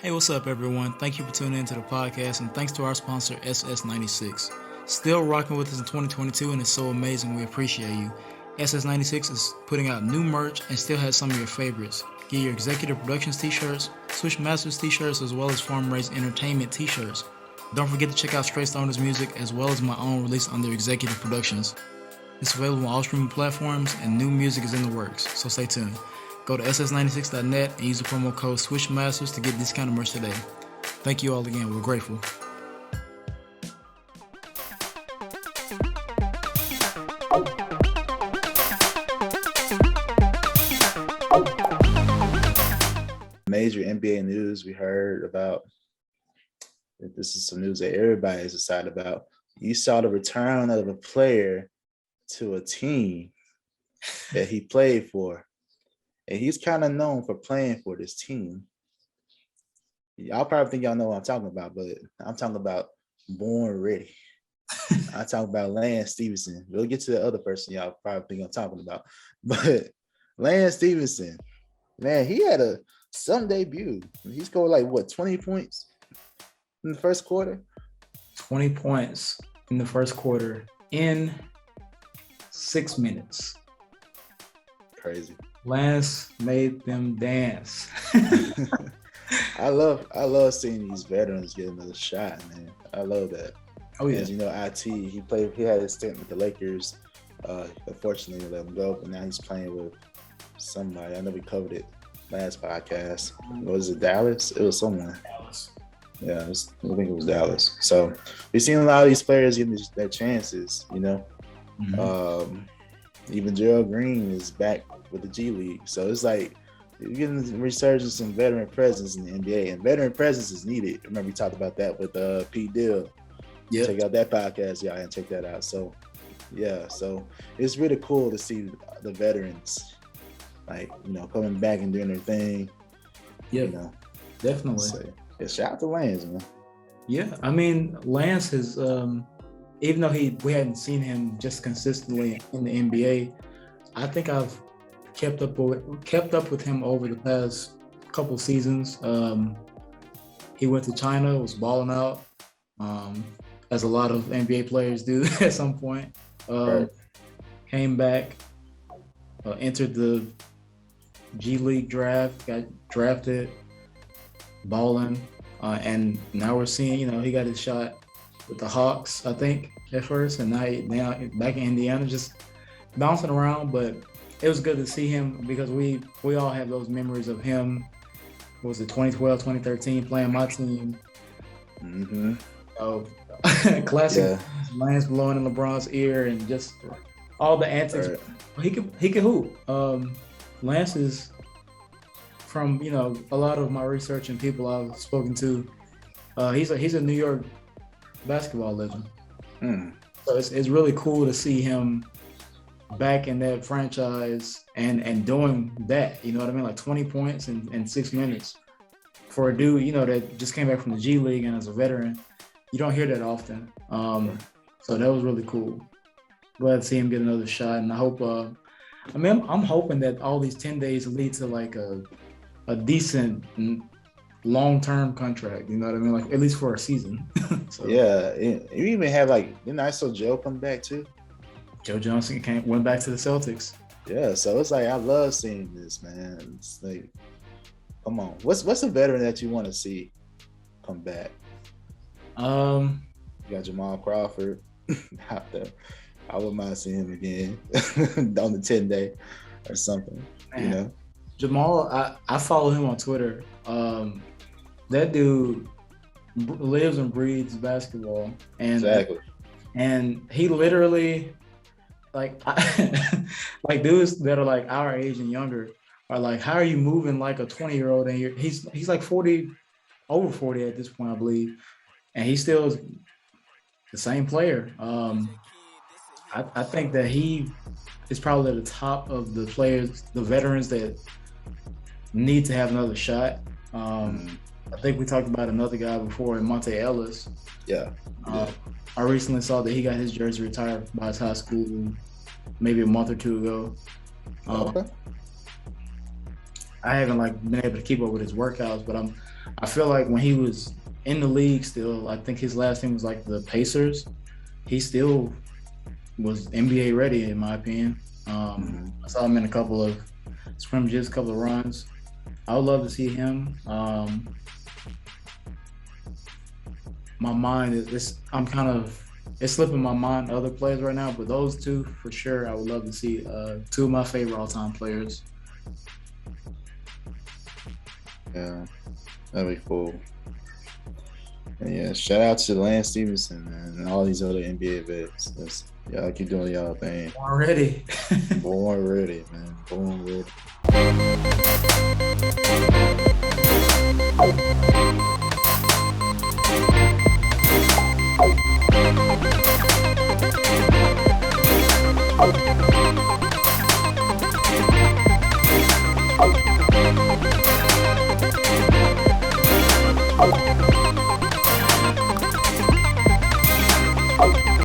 Hey, what's up, everyone? Thank you for tuning into the podcast, and thanks to our sponsor, SS96. Still rocking with us in 2022, and it's so amazing. We appreciate you. SS96 is putting out new merch and still has some of your favorites. Get your Executive Productions t-shirts, Swish Masters t-shirts, as well as Farm Raised Entertainment t-shirts. Don't forget to check out Straight Stoners music, as well as my own release under Executive Productions. It's available on all streaming platforms, and new music is in the works, so stay tuned. Go to ss96.net and use the promo code SWISHMASTERS to get discounted merch today. Thank you all again. We're grateful. Major NBA news we heard about. This is some news that everybody is excited about. You saw the return of a player to a team that he played for. And he's kind of known for playing for this team. Y'all probably think y'all know what I'm talking about, but I'm talking about born ready. I'm talking about Lance Stephenson. We'll get to the other person y'all probably think I'm talking about. But Lance Stephenson, man, he had a some debut. He scored 20 points in the first quarter? 20 points in the first quarter in 6 minutes. Crazy. Lance made them dance. I love seeing these veterans get another shot, man. I love that. Oh yeah. As you know, he had his stint with the Lakers. Unfortunately, let him go, but now he's playing with somebody. I know we covered it last podcast. Was it Dallas? It was someone. Dallas. Yeah, I think it was Dallas. So we've seen a lot of these players getting their chances, you know. Mm-hmm. Even Gerald Green is back with the G League. So it's like you're getting the resurgence in veteran presence in the NBA, and veteran presence is needed. Remember, we talked about that with Pete Dill. Yeah, check out that podcast, y'all, and check that out. So, yeah, so it's really cool to see the veterans, coming back and doing their thing. Yeah, definitely. So, yeah, shout out to Lance, man. Yeah, I mean, Lance is, even though we hadn't seen him just consistently in the NBA, I think I've kept up with him over the past couple seasons. He went to China, was balling out, as a lot of NBA players do at some point. Right. Came back, entered the G League draft, got drafted, balling, and now we're seeing, he got his shot with the Hawks, I think, at first, and now back in Indiana, just bouncing around. But it was good to see him because we all have those memories of him. What was it, 2012, 2013, playing my team? Mm-hmm. Classic. Yeah. Lance blowing in LeBron's ear and just all the antics. Right. He could hoop. Lance is, from a lot of my research and people I've spoken to, he's a New York basketball legend. So it's really cool to see him back in that franchise and doing that, you know what I mean? Like 20 points in 6 minutes for a dude, that just came back from the G League and as a veteran. You don't hear that often. So that was really cool. Glad to see him get another shot. And I hope, I'm hoping that all these 10 days lead to a decent long-term contract, you know what I mean? Like at least for a season. So, yeah, you even have didn't I saw Joe come back too? Joe Johnson went back to the Celtics. Yeah, so it's I love seeing this, man. It's come on, what's a veteran that you want to see come back? You got Jamal Crawford out there. I wouldn't mind seeing him again on the 10-day or something. Man. Jamal, I follow him on Twitter. That dude lives and breathes basketball, and exactly. And he literally, dudes that are our age and younger are how are you moving like a 20-year-old? And he's 40, over 40 at this point, I believe, and he still is the same player. I think that he is probably at the top of the players, the veterans that need to have another shot. I think we talked about another guy before, Monte Ellis. Yeah. I recently saw that he got his jersey retired by his high school maybe a month or two ago. Okay. I haven't been able to keep up with his workouts, but I feel like when he was in the league still, I think his last team was like the Pacers. He still was NBA ready, in my opinion. I saw him in a couple of scrimmages, a couple of runs. I would love to see him. My mind is it's slipping my mind other players right now, but those two for sure I would love to see. Two of my favorite all-time players. Yeah, that'd be cool. And yeah, shout out to Lance Stephenson, man, and all these other NBA vets. Y'all keep doing y'all thing. Born ready. Born ready, man. Born ready.